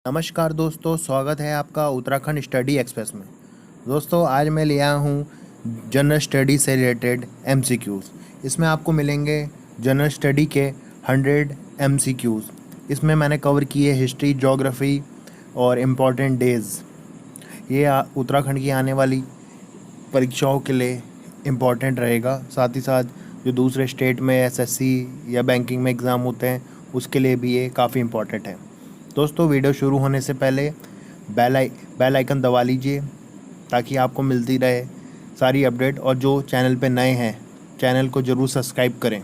नमस्कार दोस्तों, स्वागत है आपका उत्तराखंड स्टडी एक्सप्रेस में। दोस्तों, आज मैं ले आया हूँ जनरल स्टडी से रिलेटेड एमसीक्यूज़। इसमें आपको मिलेंगे जनरल स्टडी के 100 एमसीक्यूज़। इसमें मैंने कवर किए हिस्ट्री, ज्योग्राफी और इम्पॉर्टेंट डेज़। ये उत्तराखंड की आने वाली परीक्षाओं के लिए इम्पॉर्टेंट रहेगा। साथ ही साथ जो दूसरे स्टेट में एसएससी या बैंकिंग में एग्ज़ाम होते हैं उसके लिए भी ये काफ़ी इम्पॉर्टेंट है। दोस्तों, वीडियो शुरू होने से पहले बेल आइकन दबा लीजिए ताकि आपको मिलती रहे सारी अपडेट, और जो चैनल पे नए हैं चैनल को ज़रूर सब्सक्राइब करें।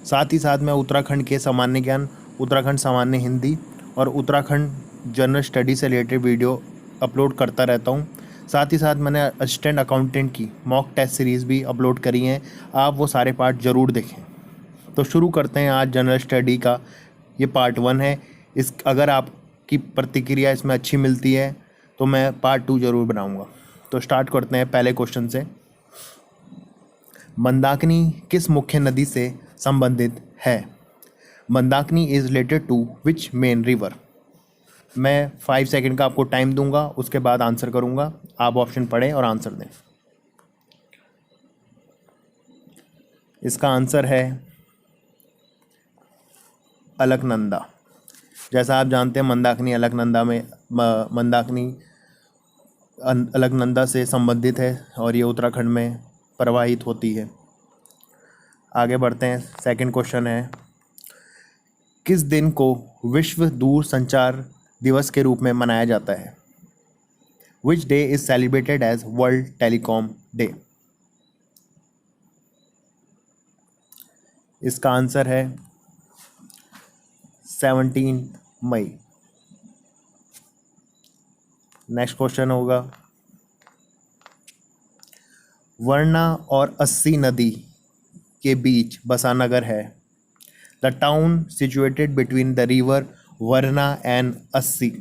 साथ ही साथ मैं उत्तराखंड के सामान्य ज्ञान, उत्तराखंड सामान्य हिंदी और उत्तराखंड जनरल स्टडी से रिलेटेड वीडियो अपलोड करता रहता हूँ। साथ ही साथ मैंने असिस्टेंट अकाउंटेंट की मॉक टेस्ट सीरीज़ भी अपलोड करी हैं, आप वो सारे पार्ट ज़रूर देखें। तो शुरू करते हैं आज जनरल स्टडी का। ये पार्ट 1 है। अगर आपकी प्रतिक्रिया इसमें अच्छी मिलती है तो मैं पार्ट 2 ज़रूर बनाऊंगा। तो स्टार्ट करते हैं पहले क्वेश्चन से। मंदाकिनी किस मुख्य नदी से संबंधित है? Mandakini is related to which main river? मैं 5 सेकंड का आपको टाइम दूंगा, उसके बाद आंसर करूंगा। आप ऑप्शन पढ़ें और आंसर दें। इसका आंसर है अलकनंदा। जैसा आप जानते हैं, मंदाकिनी अलकनंदा से संबंधित है और ये उत्तराखंड में प्रवाहित होती है। आगे बढ़ते हैं। सेकंड क्वेश्चन है, किस दिन को विश्व दूर संचार दिवस के रूप में मनाया जाता है? Which day is celebrated as world telecom day? इसका आंसर है 17 मई। नेक्स्ट क्वेश्चन होगा, वरना और अस्सी नदी के बीच बसा नगर है। The town situated between the river वरना एंड अस्सी।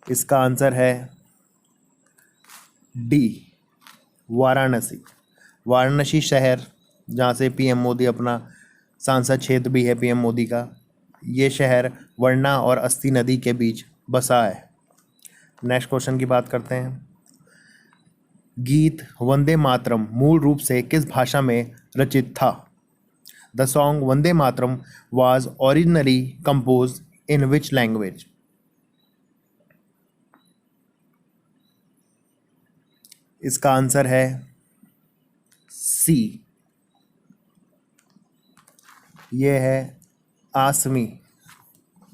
इसका आंसर है डी, वाराणसी। वाराणसी शहर, जहाँ से पीएम मोदी अपना सांसद क्षेत्र भी है पीएम मोदी का, ये शहर वरना और अस्सी नदी के बीच बसा है। नेक्स्ट क्वेश्चन की बात करते हैं। गीत वंदे मातरम मूल रूप से किस भाषा में रचित था? The song Vande Mataram was originally compose in which language? इसका आंसर है सी, ये है आसमी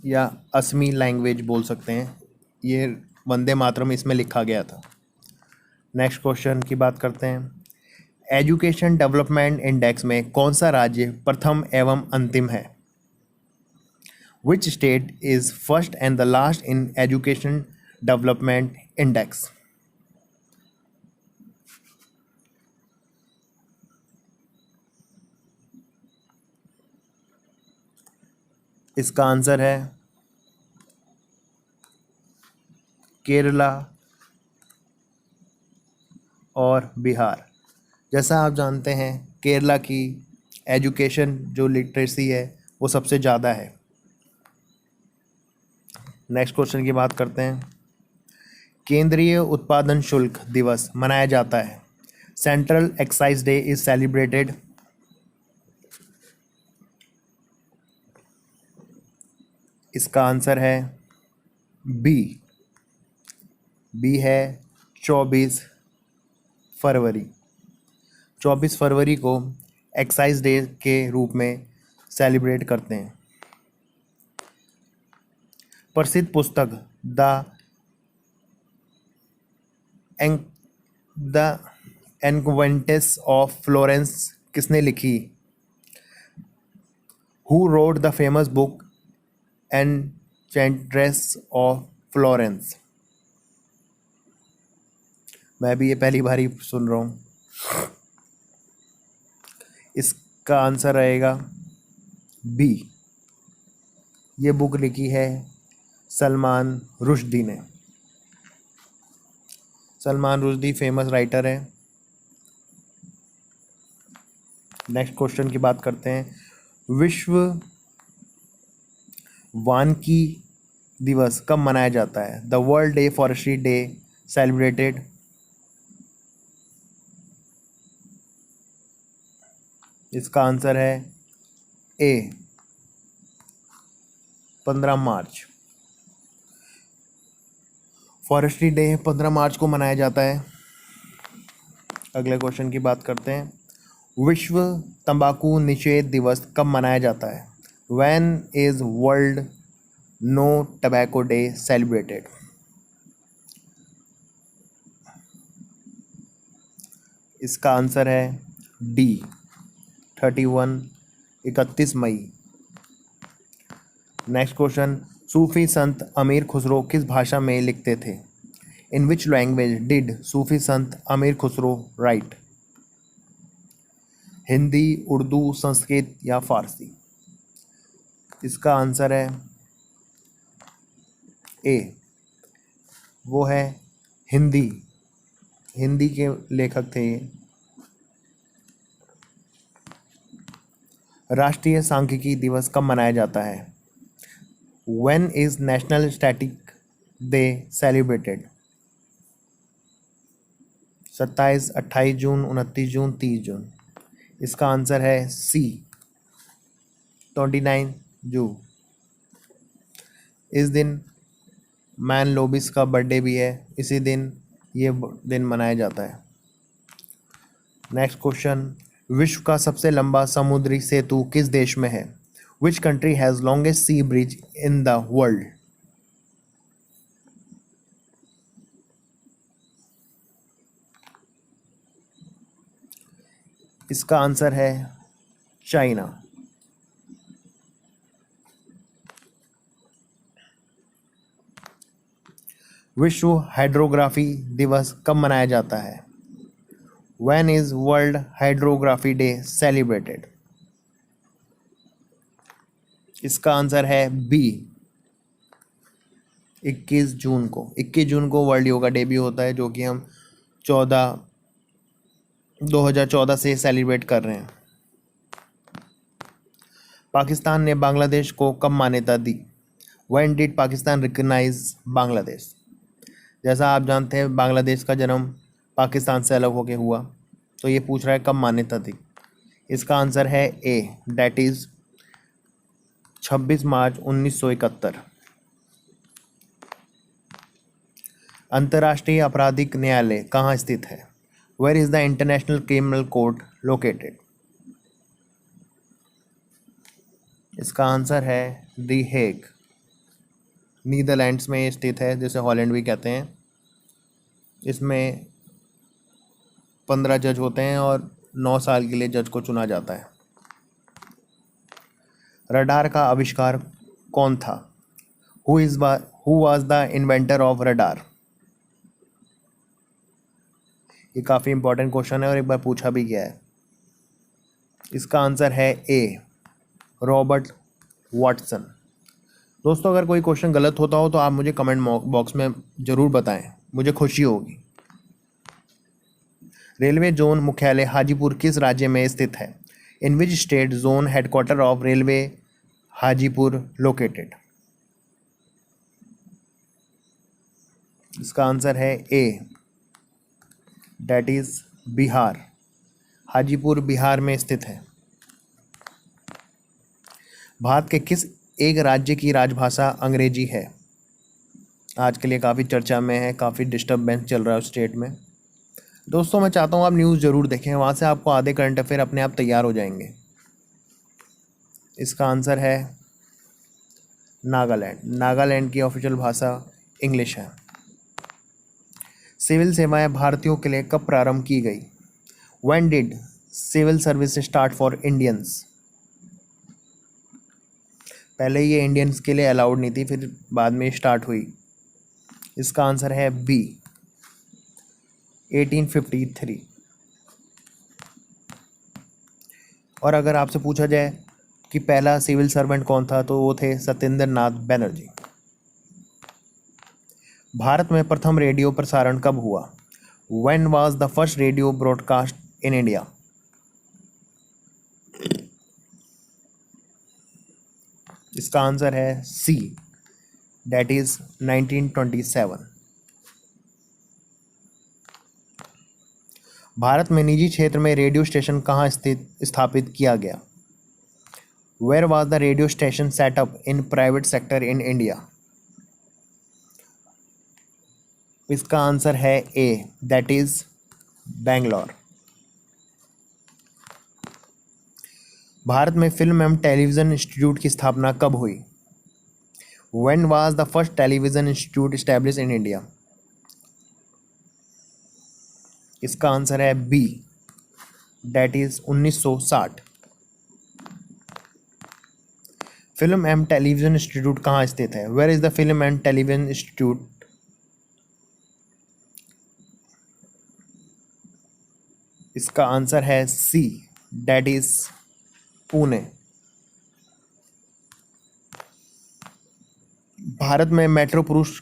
या असमी लैंग्वेज बोल सकते हैं। ये वंदे मातरम इसमें लिखा गया था। नेक्स्ट क्वेश्चन की बात करते हैं। एजुकेशन डेवलपमेंट इंडेक्स में कौन सा राज्य प्रथम एवं अंतिम है? Which state is first and the last in education development index? इसका आंसर है केरला और बिहार। जैसा आप जानते हैं, केरला की एजुकेशन जो लिटरेसी है वो सबसे ज़्यादा है। नेक्स्ट क्वेश्चन की बात करते हैं। केंद्रीय उत्पादन शुल्क दिवस मनाया जाता है। Central excise day is celebrated. इसका आंसर है बी। बी है 24 फरवरी। 24 फरवरी को एक्साइज डे के रूप में सेलिब्रेट करते हैं। प्रसिद्ध पुस्तक द एनवेंटेस ऑफ फ्लोरेंस किसने लिखी? Who wrote the famous book Enchantress of Florence? मैं भी ये पहली बार ही सुन रहा हूँ। इसका आंसर रहेगा बी। ये बुक लिखी है सलमान रुश्दी ने। सलमान रुश्दी फेमस राइटर है। नेक्स्ट क्वेश्चन की बात करते हैं। विश्व वानिकी दिवस कब मनाया जाता है? The world day forestry day celebrated. इसका आंसर है ए 15 मार्च। फॉरेस्ट्री डे 15 मार्च को मनाया जाता है। अगले क्वेश्चन की बात करते हैं। विश्व तंबाकू निषेध दिवस कब मनाया जाता है? When is World No Tobacco Day celebrated? इसका आंसर है डी 31 मई। Next question. सूफी संत अमीर खुसरो किस भाषा में लिखते थे? इन विच लैंग्वेज डिड सूफी संत अमीर खुसरो राइट? हिंदी, उर्दू, संस्कृत या फारसी? इसका आंसर है ए, वो है हिंदी। हिंदी के लेखक थे ये। राष्ट्रीय सांख्यिकी दिवस कब मनाया जाता है? When is National Static Day celebrated? 27, 28 जून, 29 जून, 30 जून। इसका आंसर है सी 29 जून। इस दिन मैन लोबिस का बर्थडे भी है, इसी दिन ये दिन मनाया जाता है। Next question. विश्व का सबसे लंबा समुद्री सेतु किस देश में है? Which country has longest sea bridge in the world? इसका आंसर है चाइना। विश्व हाइड्रोग्राफी दिवस कब मनाया जाता है? When is world hydrography day celebrated? इसका आंसर है बी 21 जून को। 21 जून को वर्ल्ड योगा डे भी होता है, जो कि हम 2014 से सेलिब्रेट कर रहे हैं। पाकिस्तान ने बांग्लादेश को कब मान्यता दी? When did Pakistan recognise Bangladesh? जैसा आप जानते हैं, बांग्लादेश का जन्म पाकिस्तान से अलग होकर हुआ, तो ये पूछ रहा है कब मान्यता दी। इसका आंसर है ए, दैट इज 26 मार्च 1971। अंतर्राष्ट्रीय आपराधिक न्यायालय कहाँ स्थित है? Where is the international criminal court located? इसका आंसर है द हेग। नीदरलैंड्स में स्थित है, जिसे हॉलैंड भी कहते हैं। इसमें 15 जज होते हैं और 9 साल के लिए जज को चुना जाता है। रडार का आविष्कार कौन था? Who was the inventor of radar? ये काफ़ी इंपॉर्टेंट क्वेश्चन है और एक बार पूछा भी गया है। इसका आंसर है ए, रॉबर्ट वाटसन। दोस्तों, अगर कोई क्वेश्चन गलत होता हो तो आप मुझे कमेंट बॉक्स में ज़रूर बताएं, मुझे खुशी होगी। रेलवे जोन मुख्यालय हाजीपुर किस राज्य में स्थित है? In which state zone headquarter of railway Hajipur located? इसका आंसर है A, that is Bihar. Hajipur Bihar में स्थित है। भारत के किस एक राज्य की राजभाषा अंग्रेजी है? आज के लिए काफ़ी चर्चा में है, काफ़ी डिस्टर्बेंस चल रहा है उस स्टेट में। दोस्तों, मैं चाहता हूँ आप न्यूज़ ज़रूर देखें, वहाँ से आपको आधे करंट अफेयर अपने आप तैयार हो जाएंगे। इसका आंसर है नागालैंड। नागालैंड की ऑफिशियल भाषा इंग्लिश है। सिविल सेवाएं भारतीयों के लिए कब प्रारंभ की गई? When did civil service start for Indians? पहले ये इंडियंस के लिए अलाउड नहीं थी, फिर बाद में स्टार्ट हुई। इसका आंसर है बी 1853। और अगर आपसे पूछा जाए कि पहला सिविल सर्वेंट कौन था, तो वो थे सत्येंद्र नाथ बैनर्जी। भारत में प्रथम रेडियो प्रसारण कब हुआ? When was the first radio broadcast in India? इसका आंसर है सी, दैट इज 1927। भारत में निजी क्षेत्र में रेडियो स्टेशन कहाँ स्थापित किया गया? Where was the radio station setup in private sector in India? इसका आंसर है A, that is Bangalore. Bharat में फिल्म एवं टेलीविजन इंस्टीट्यूट की स्थापना कब हुई? When was the first television institute establish in India? इसका आंसर है B, that is 1960। Film and television institute कहाँ स्थित है? Where is the film and television institute? इसका आंसर है C, that is Pune. Bharat में मेट्रो पुरुष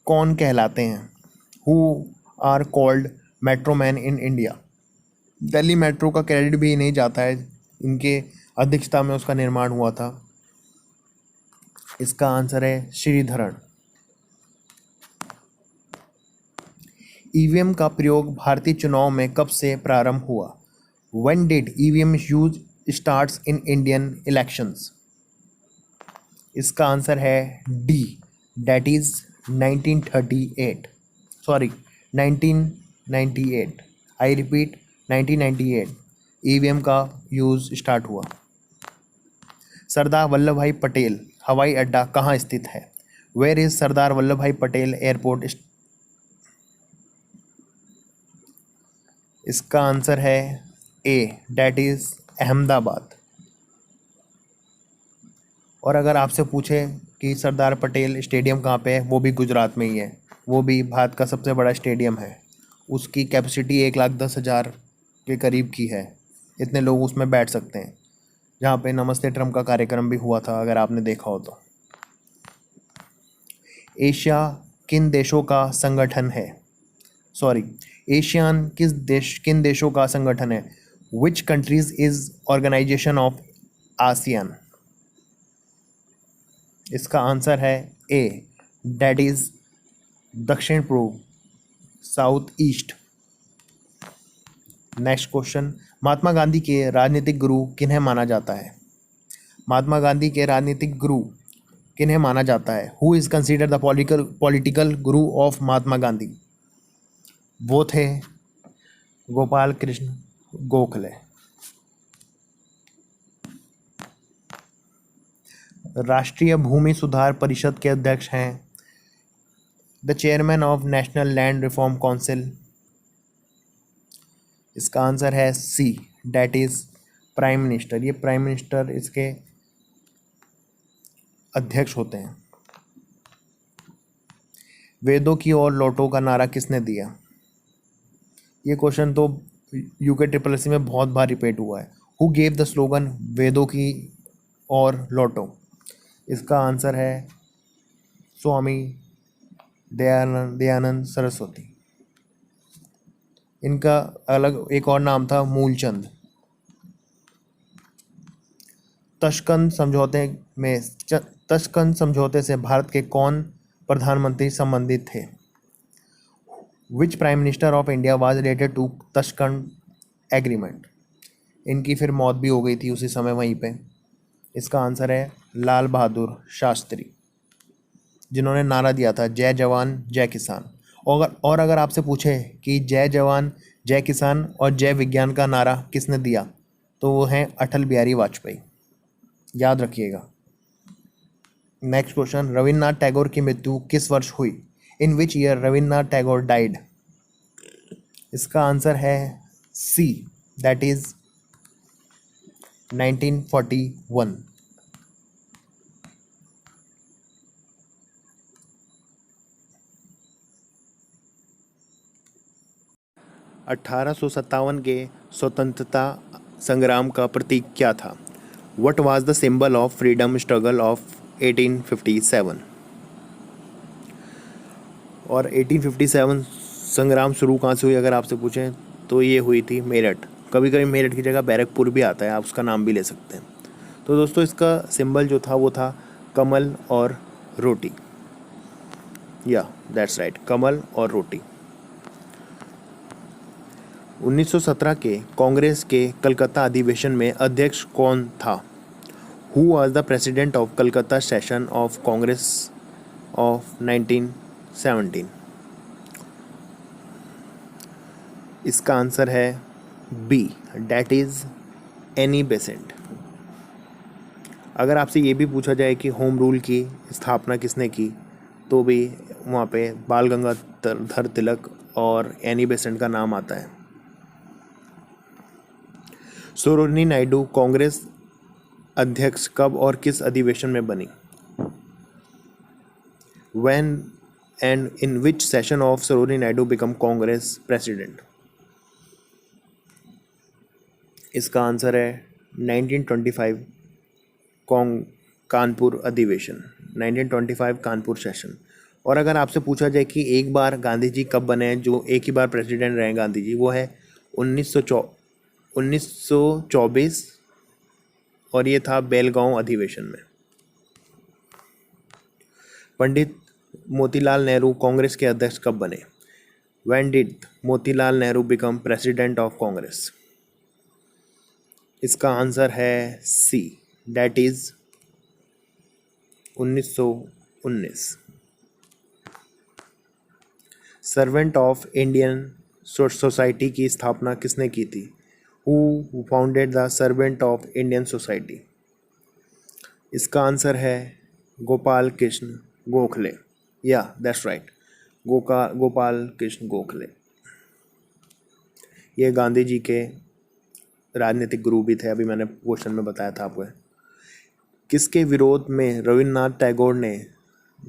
कौन कहलाते हैं? Who are called metroman in India? Delhi metro का क्रेडिट भी नहीं जाता है, इनके अध्यक्षता में उसका निर्माण हुआ था। इसका आंसर है श्रीधरन। ईवीएम का प्रयोग भारतीय चुनाव में कब से प्रारंभ हुआ? When did EVM use starts in Indian elections? इसका आंसर है D, that is 1938, sorry 1998। I repeat 1998 EVM का यूज स्टार्ट हुआ। सरदार वल्लभ भाई पटेल हवाई अड्डा कहाँ स्थित है? वेयर इज सरदार वल्लभ भाई पटेल एयरपोर्ट? इसका आंसर है ए, दैट इज अहमदाबाद। और अगर आपसे पूछे कि सरदार पटेल स्टेडियम कहाँ पे है, वो भी गुजरात में ही है। वो भी भारत का सबसे बड़ा स्टेडियम है। उसकी कैपेसिटी 1,10,000 के करीब की है। इतने लोग उसमें बैठ सकते हैं। जहाँ पे नमस्ते ट्रम्प का कार्यक्रम भी हुआ था, अगर आपने देखा हो तो। एशिया किन देशों का संगठन है? सॉरी, एशियान किन देशों का संगठन है? Which countries is organisation of ASEAN? इसका आंसर है ए, दैट इज दक्षिण पूर्व, south east. Next question, Mahatma Gandhi के राजनीतिक गुरु किन्हें माना जाता है? महात्मा गांधी के राजनीतिक गुरु किन्हें माना जाता है? Who is considered the political Guru of Mahatma Gandhi? वो थे गोपाल कृष्ण गोखले। राष्ट्रीय भूमि सुधार परिषद के अध्यक्ष हैं the chairman of national land reform council. इसका आंसर है सी, डैट इज प्राइम मिनिस्टर। ये प्राइम मिनिस्टर इसके अध्यक्ष होते हैं। वेदों की ओर लौटो का नारा किसने दिया? ये क्वेश्चन तो यूके ट्रिपल में बहुत बार रिपीट हुआ है। हु गेव द स्लोगन वेदों की ओर लौटो? इसका आंसर है स्वामी दयानंद सरस्वती। इनका अलग एक और नाम था मूलचंद। तशकंद समझौते से भारत के कौन प्रधानमंत्री संबंधित थे? Which prime minister of India was related to Tashkent agreement? इनकी फिर मौत भी हो गई थी उसी समय वहीं पे। इसका आंसर है लाल बहादुर शास्त्री, जिन्होंने नारा दिया था जय जवान जय किसान। और अगर आपसे पूछे कि जय जवान जय किसान और जय विज्ञान का नारा किसने दिया, तो वो हैं अटल बिहारी वाजपेयी। याद रखिएगा। नेक्स्ट क्वेश्चन, रविन्द्रनाथ टैगोर की मृत्यु किस वर्ष हुई? In which year Rabindranath Tagore died? इसका आंसर है सी, दैट इज 1941। (1857) के स्वतंत्रता संग्राम का प्रतीक क्या था? What was the symbol of freedom struggle of 1857? और 1857 संग्राम शुरू कहाँ से हुई अगर आपसे पूछें तो ये हुई थी मेरठ। कभी कभी मेरठ की जगह बैरकपुर भी आता है, आप उसका नाम भी ले सकते हैं। तो दोस्तों इसका सिंबल जो था वो था कमल और रोटी। या दैट्स राइट, कमल और रोटी। 1917 के कांग्रेस के कलकत्ता अधिवेशन में अध्यक्ष कौन था? Who was the president of Calcutta session of Congress of 1917? इसका आंसर है B, that is Annie Besant. अगर आपसे ये भी पूछा जाए कि होम रूल की स्थापना किसने की, तो भी वहाँ पे बाल गंगाधर तिलक और एनी बेसेंट का नाम आता है। सरोजिनी नायडू कांग्रेस अध्यक्ष कब और किस अधिवेशन में बनी? When and in which session of Sarojini Naidu become Congress president? इसका आंसर है 1925 कानपुर अधिवेशन, 1925 कानपुर सेशन। और अगर आपसे पूछा जाए कि एक बार गांधी जी कब बने हैं, जो एक ही बार प्रेसिडेंट रहे गांधी जी, वो है 1924 और ये था बेलगांव अधिवेशन में। पंडित मोतीलाल नेहरू कांग्रेस के अध्यक्ष कब बने? When did Motilal Nehru become president of Congress? इसका आंसर है C, that is 1919। Servant of Indian society की स्थापना किसने की थी? Who founded the servant of Indian society? इसका आंसर है Gopal Krishna Gokhale. Yeah that's right, Gopal Krishna Gokhale. ये गांधी जी के राजनीतिक गुरु भी थे, अभी मैंने क्वेश्चन में बताया था आपको। किसके विरोध में रविन्द्रनाथ टैगोर ने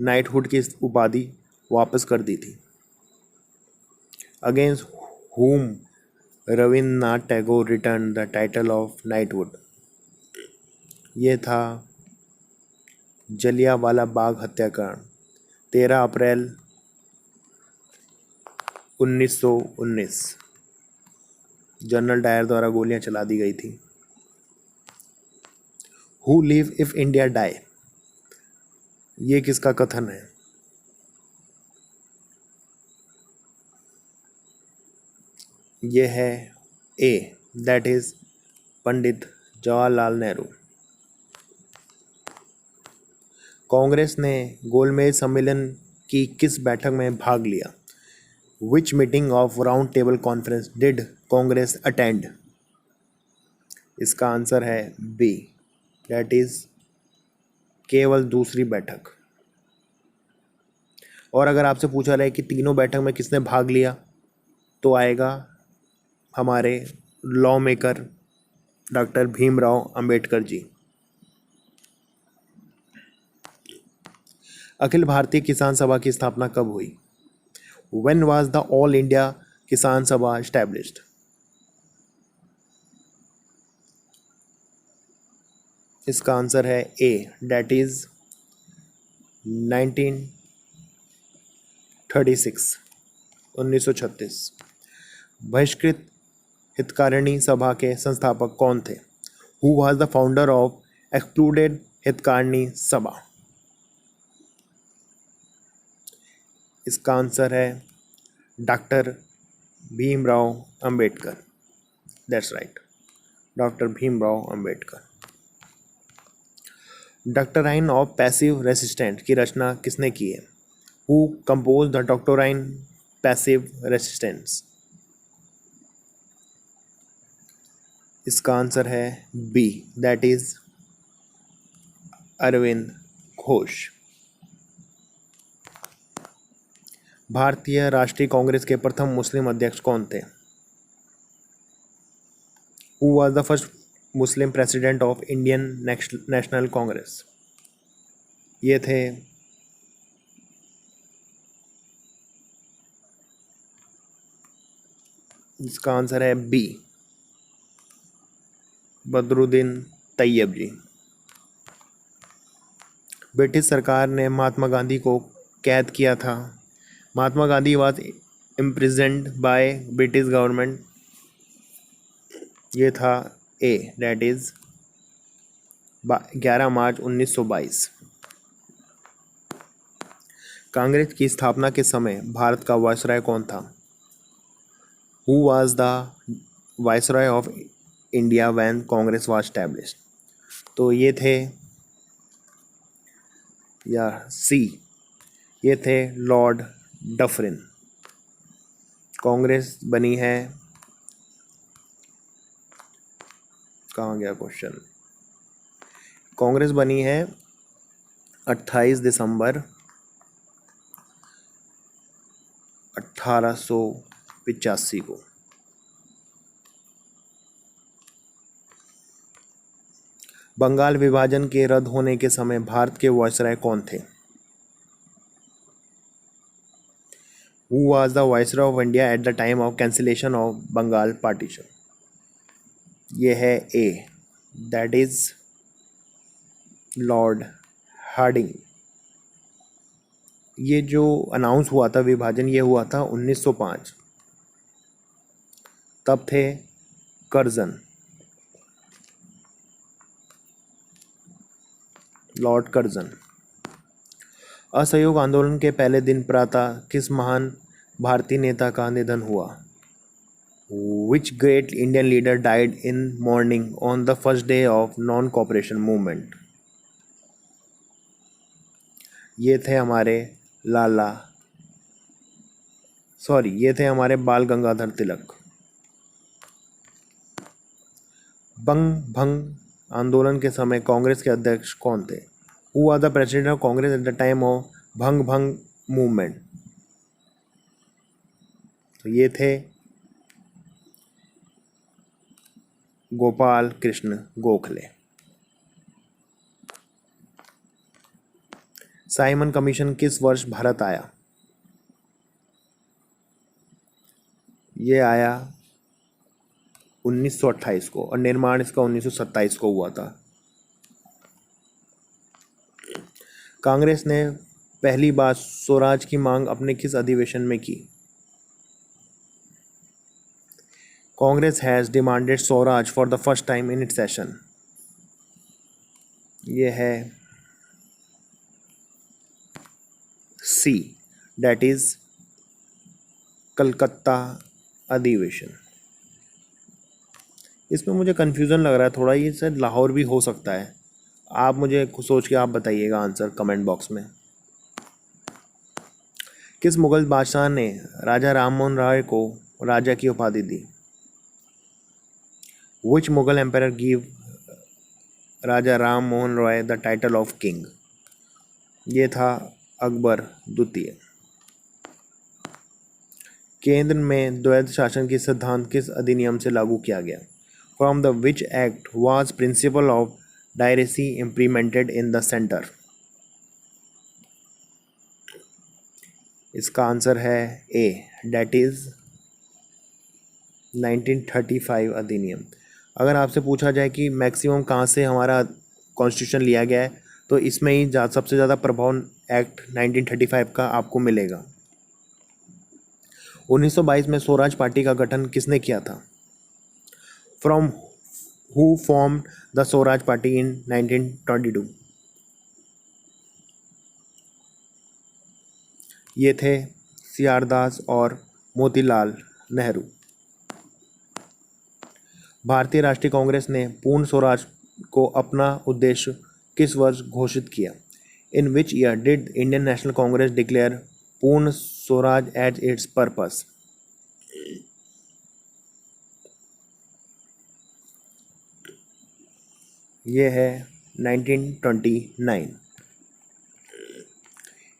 नाइटहुड की उपाधि वापस कर दी थी? Against whom Rabindranath Tagore return the title of knighthood? ये था जलियांवाला बाग हत्याकांड, 13 अप्रैल 1919। जनरल डायर द्वारा गोलियां चला दी गई थी। Who live if India die? ये किसका कथन है? ये है A, that is Pandit Jawaharlal Nehru. Congress ने गोलमेज सम्मेलन की किस बैठक में भाग लिया? Which meeting of round table conference did Congress attend? इसका आंसर है बी, दैट इज केवल दूसरी बैठक। और अगर आपसे पूछा रहे कि तीनों बैठक में किसने भाग लिया, तो आएगा हमारे law maker doctor Bhimrao Ambedkar ji. Akhil Bharatiya Kisan सभा की स्थापना कब हुई? When was the All India किसान सभा established? इसका आंसर है ए, डेट इज 1936। बहिष्कृत हितकारिणी सभा के संस्थापक कौन थे? Who was the founder of excluded Hitkarini Sabha? इसका आंसर है doctor Bhimrao Ambedkar. That's right, doctor Bhimrao Ambedkar. Doctrine of passive resistant की रचना किसने की है? Who compose the doctrine passive resistance? इसका आंसर है B, that is Aurobindo Ghosh. भारतीय राष्ट्रीय कांग्रेस के प्रथम मुस्लिम अध्यक्ष कौन थे? Who was the first Muslim president of Indian National Congress? ये थे इसका आंसर है B, Badruddin Tyabji. British सरकार ने महात्मा गांधी को कैद किया था। Mahatma Gandhi was imprisoned by British government. ये था A, that is 11 March 1922। Congress की स्थापना के समय भारत का वायसराय कौन था? Who was the viceroy of India when Congress was established? तो ये थे, या सी, ये थे लॉर्ड डफरिन। कांग्रेस बनी है, कहाँ गया क्वेश्चन, कांग्रेस बनी है 28 दिसंबर 1885 को। बंगाल विभाजन के रद्द होने के समय भारत के वायसराय कौन थे? Who was the Viceroy of India at the time of cancellation of Bengal partition? ये है A, that is Lord Hardinge. ये जो अनाउंस हुआ था विभाजन, ये हुआ था 1905। तब थे कर्जन, लॉर्ड कर्जन। असहयोग आंदोलन के पहले दिन प्रातः किस महान भारतीय नेता का निधन हुआ? Which great Indian leader died in morning on the first day of non-cooperation movement? ये थे हमारे ये थे हमारे बाल गंगाधर तिलक। बंग भंग आंदोलन के समय कांग्रेस के अध्यक्ष कौन थे? Who was the president of Congress at the time of भंग भंग मूवमेंट? तो ये थे गोपाल कृष्ण गोखले। साइमन कमीशन किस वर्ष भारत आया? ये आया 1928 को और निर्माण इसका 1927 को हुआ था। कांग्रेस ने पहली बार स्वराज की मांग अपने किस अधिवेशन में की? Congress has demanded Swaraj for the first time in its session. ये है सी, दैट इज कलकत्ता अधिवेशन। इसमें मुझे कन्फ्यूज़न लग रहा है थोड़ा, ये शायद लाहौर भी हो सकता है। आप मुझे सोच के आप बताइएगा आंसर कमेंट बॉक्स में। किस मुगल बादशाह ने राजा राममोहन राय को राजा की उपाधि दी? Which Mughal emperor gave Raja Ram Mohan Roy the title of king? ये था अकबर द्वितीय। केंद्र में द्वैध शासन की सिद्धांत किस अधिनियम से लागू किया गया? From the which act was principle of dyarchy implemented in the centre? इसका आंसर है ए, डेट इज 1935 अधिनियम। अगर आपसे पूछा जाए कि मैक्सिमम कहाँ से हमारा कॉन्स्टिट्यूशन लिया गया है, तो इसमें ही सबसे ज़्यादा प्रभाव एक्ट 1935 का आपको मिलेगा। 1922 में स्वराज पार्टी का गठन किसने किया था? From who form the Swaraj party इन 1922? ये थे सी.आर. दास और मोतीलाल नेहरू। भारतीय राष्ट्रीय कांग्रेस ने पूर्ण स्वराज को अपना उद्देश्य किस वर्ष घोषित किया? In which year did Indian National Congress declare Purna Swaraj as it's purpose? ये है 1929।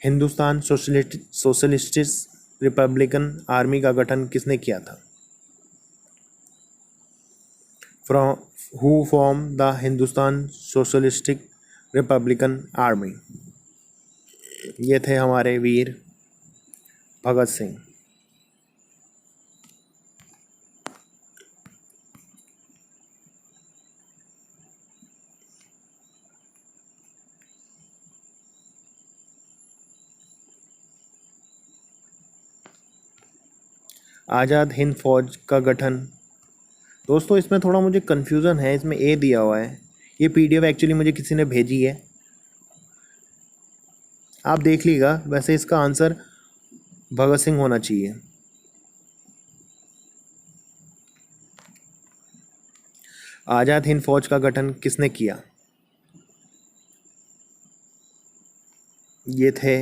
हिंदुस्तान सोशलिस्ट रिपब्लिकन आर्मी का गठन किसने किया था? From who form the Hindustan socialistic Republican army? ये थे हमारे वीर भगत सिंह। आज़ाद हिंद फौज का गठन, दोस्तों इसमें थोड़ा मुझे कन्फ्यूज़न है, इसमें ए दिया हुआ है। ये पीडीएफ एक्चुअली मुझे किसी ने भेजी है। आप देख लीजिएगा, वैसे इसका आंसर भगत सिंह होना चाहिए। आज़ाद हिंद फौज का गठन किसने किया? ये थे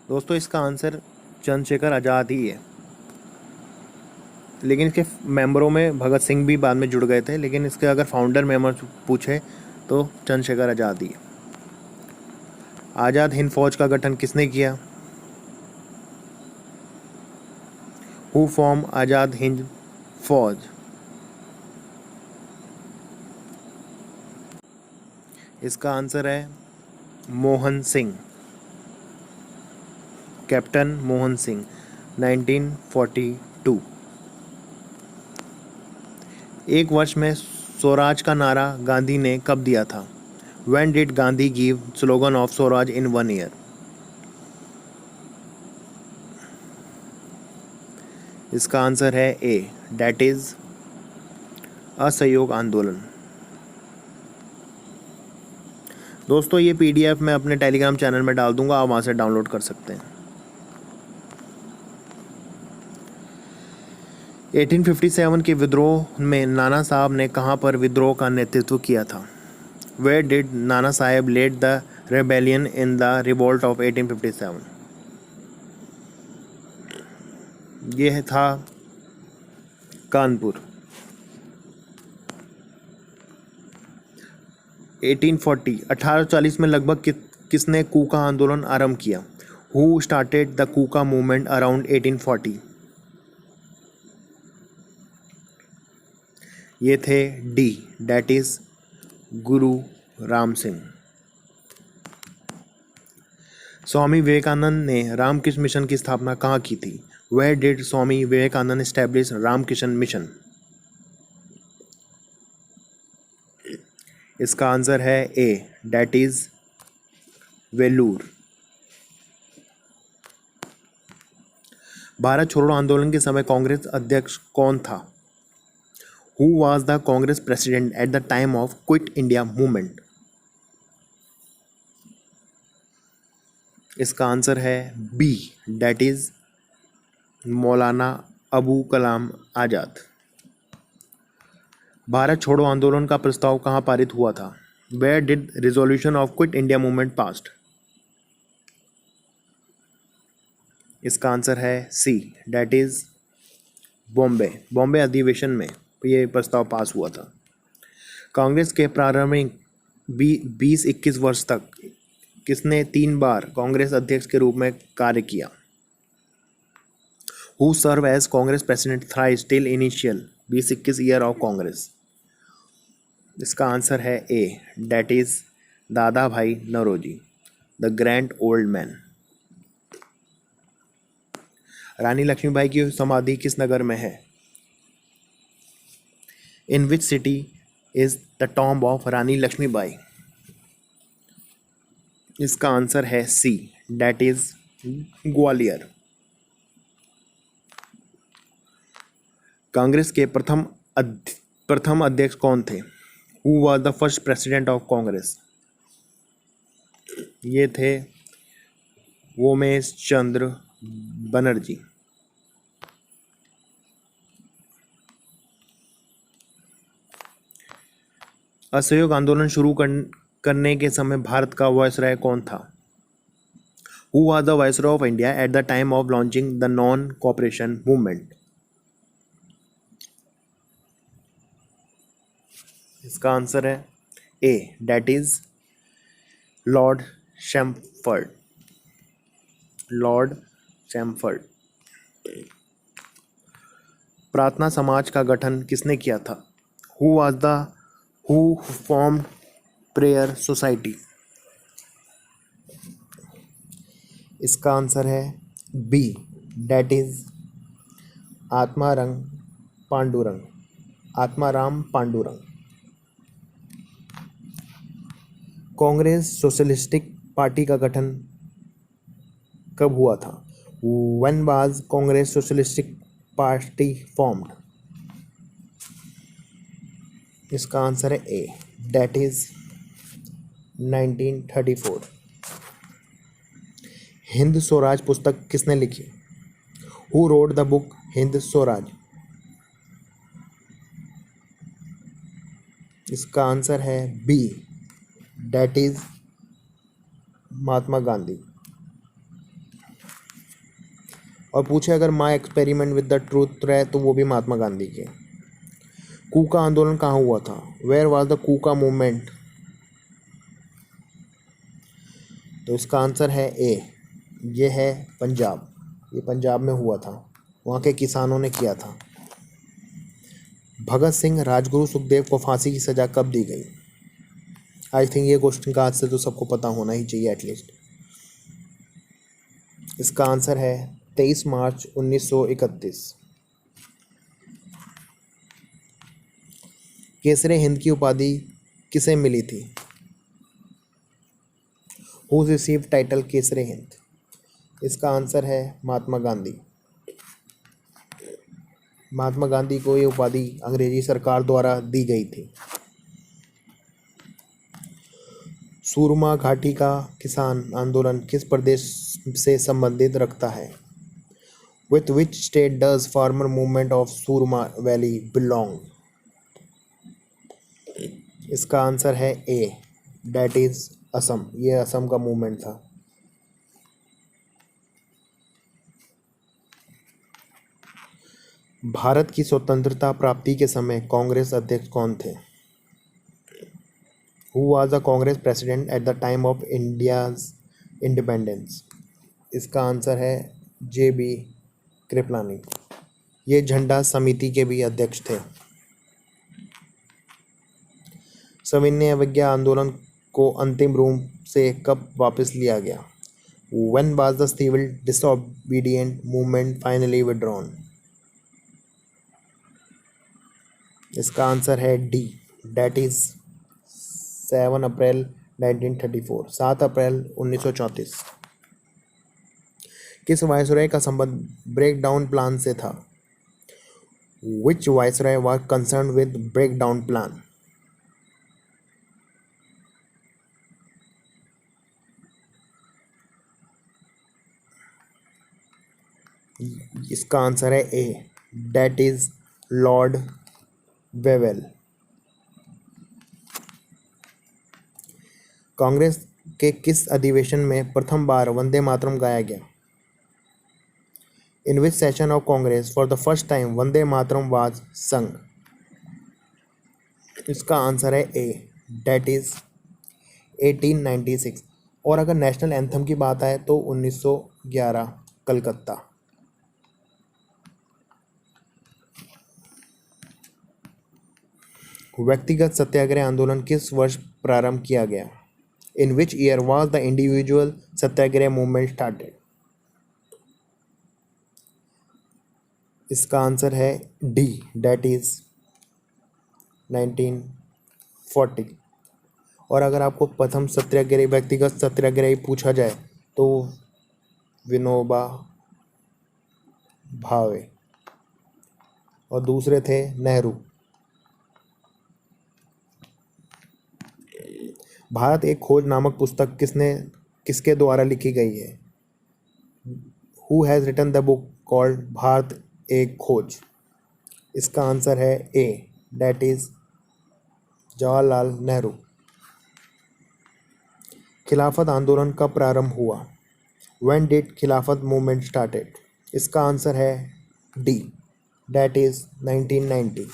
दोस्तों, इसका आंसर चंद्रशेखर आज़ाद ही है, लेकिन इसके मेंबरों में भगत सिंह भी बाद में जुड़ गए थे, लेकिन इसके अगर फाउंडर मेंबर पूछे तो चंद्रशेखर आज़ाद ही है। आज़ाद हिंद फौज का गठन किसने किया? हु फॉर्म आज़ाद हिंद फौज? इसका आंसर है मोहन सिंह, कैप्टन मोहन सिंह, 1942। एक वर्ष में स्वराज का नारा गांधी ने कब दिया था? When did Gandhi give slogan of Swaraj in 1 year? इसका आंसर है ए, डेट इज असहयोग आंदोलन। दोस्तों, ये पीडीएफ मैं अपने टेलीग्राम चैनल में डाल दूंगा, आप वहाँ से डाउनलोड कर सकते हैं। 1857 के विद्रोह में नाना साहब ने कहाँ पर विद्रोह का नेतृत्व किया था? Where did Nana Saheb led the rebellion in the revolt of 1857? यह था कानपुर। 1840 में लगभग किसने कूका आंदोलन आरंभ किया? Who started the Kuka movement around 1840? ये थे डी, डेट इज गुरु राम सिंह। स्वामी विवेकानंद ने रामकृष्ण मिशन की स्थापना कहाँ की थी? Where did Swami Vivekananda establish Ramakrishna mission? इसका आंसर है A, that is Belur. Bharat छोड़ो आंदोलन के समय कांग्रेस अध्यक्ष कौन था? Who was the Congress president at the time of Quit India movement? इसका आंसर है बी, डेट इज मौलाना अबू कलाम आज़ाद। भारत छोड़ो आंदोलन का प्रस्ताव कहाँ पारित हुआ था? Where did resolution of Quit India movement passed? इसका आंसर है सी, डेट इज बॉम्बे अधिवेशन में ये प्रस्ताव पास हुआ था। कांग्रेस के प्रारंभिक 20-21 वर्ष तक किसने 3 बार कांग्रेस अध्यक्ष के रूप में कार्य किया? Who served as Congress president thrice till initial 20-21 year of Congress? इसका आंसर है A, that is Dadabhai Naoroji, the grand old man. Rani Lakshmibai की समाधि किस नगर में है? In which city is the tomb of रानी लक्ष्मीबाई? इसका आंसर है सी, डेट इज ग्वालियर। कांग्रेस के प्रथम अध्यक्ष कौन थे? Who was the first president of Congress? ये थे उमेश चंद्र बनर्जी। असहयोग आंदोलन शुरू करने के समय भारत का वायसराय कौन था? Who was the viceroy of India at the time of launching the non-cooperation movement? इसका आंसर है A, that is lord Chelmsford. Prarthana Samaj का गठन किसने किया था? Who formed prayer society? इसका आंसर है B, that is Atmaram Pandurang. Congress socialistic party का गठन कब हुआ था? When was Congress socialistic party formed? इसका आंसर है A, that is 1934। Hind Swaraj पुस्तक किसने लिखी? Who wrote the book Hind Swaraj? इसका आंसर है B, that is Mahatma Gandhi. और पूछे अगर my experiment with the truth रहे तो वो भी महात्मा गांधी के। कूका आंदोलन कहाँ हुआ था? Where was the Kuka movement? तो इसका आंसर है ए, ये है पंजाब। ये पंजाब में हुआ था, वहाँ के किसानों ने किया था। भगत सिंह, राजगुरु, सुखदेव को फांसी की सज़ा कब दी गई? आई थिंक ये क्वेश्चन का आज से तो सबको पता होना ही चाहिए एटलीस्ट। इसका आंसर है 23 मार्च 1931। केसरे हिंद की उपाधि किसे मिली थी? Who receive title Kaiser-e Hind? इसका आंसर है महात्मा गांधी। महात्मा गांधी को ये उपाधि अंग्रेजी सरकार द्वारा दी गई थी। सूरमा घाटी का किसान आंदोलन किस प्रदेश से संबंधित रखता है? With which state does farmer movement of Surma valley belong? इसका आंसर है ए, दैट इज असम। ये असम का मूवमेंट था। भारत की स्वतंत्रता प्राप्ति के समय कांग्रेस अध्यक्ष कौन थे? Who was the Congress president at the time of India's independence? इसका आंसर है जे बी कृपलानी। ये झंडा समिति के भी अध्यक्ष थे। सविनय अवज्ञा आंदोलन को अंतिम रूप से कब वापस लिया गया? When was the civil disobedient movement finally withdrawn? इसका आंसर है डी, डेट इज 7 अप्रैल 1934, 7 अप्रैल 1934। किस वायसराय का संबंध ब्रेक डाउन प्लान से था? Which viceroy was concern with break down plan? इसका आंसर है A, that is Lord Wavell. Congress के किस अधिवेशन में प्रथम बार वंदे मातरम गाया गया? In which session of Congress for the first time Vande Mataram was sung? इसका आंसर है ए, दैट इज 1896। और अगर नेशनल एंथम की बात आए तो 1911 कलकत्ता। व्यक्तिगत सत्याग्रह आंदोलन किस वर्ष प्रारंभ किया गया? In which year was the individual satyagraha movement started? इसका आंसर है डी, दैट इज 1940। और अगर आपको प्रथम सत्याग्रह व्यक्तिगत सत्याग्रह पूछा जाए तो विनोबा भावे, और दूसरे थे नेहरू। भारत एक खोज नामक पुस्तक किसके द्वारा लिखी गई है? Who has written the book called Bharat Ek Khoj? इसका आंसर है A, that is Jawaharlal Nehru. Khilafat आंदोलन कब प्रारंभ हुआ? When did Khilafat movement started? इसका आंसर है डी, दैट इज 1990।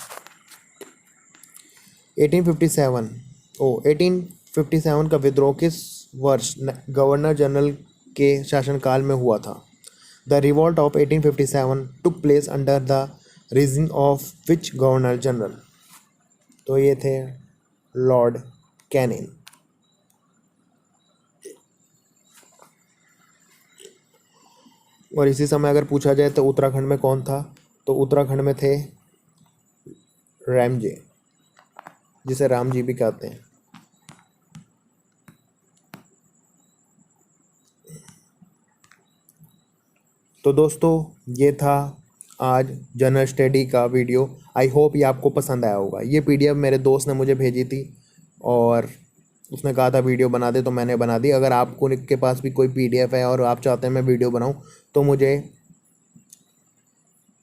1857 का विद्रोह किस वर्ष गवर्नर जनरल के शासनकाल में हुआ था? The revolt of 1857 took place under the region of which governor general? तो ये थे लॉर्ड कैनिंग। और इसी समय अगर पूछा जाए तो उत्तराखंड में कौन था, तो उत्तराखंड में थे रामजे, जिसे राम जी भी कहते हैं। तो दोस्तों ये था आज जनरल स्टडी का वीडियो। आई होप ये आपको पसंद आया होगा। ये पीडीएफ मेरे दोस्त ने मुझे भेजी थी और उसने कहा था वीडियो बना दे, तो मैंने बना दी। अगर आपको के पास भी कोई पीडीएफ है और आप चाहते हैं मैं वीडियो बनाऊं तो मुझे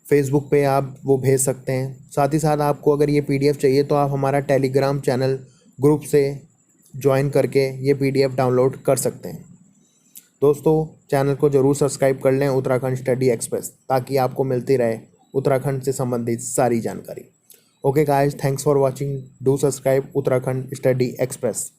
फेसबुक पे आप वो भेज सकते हैं। साथ ही साथ आपको अगर ये पीडीएफ चाहिए तो आप हमारा टेलीग्राम चैनल ग्रुप से ज्वाइन करके ये पीडीएफ डाउनलोड कर सकते हैं। दोस्तों, चैनल को ज़रूर सब्सक्राइब कर लें उत्तराखंड स्टडी एक्सप्रेस, ताकि आपको मिलती रहे उत्तराखंड से संबंधित सारी जानकारी। Okay guys, thanks for watching. Do subscribe Uttarakhand study express.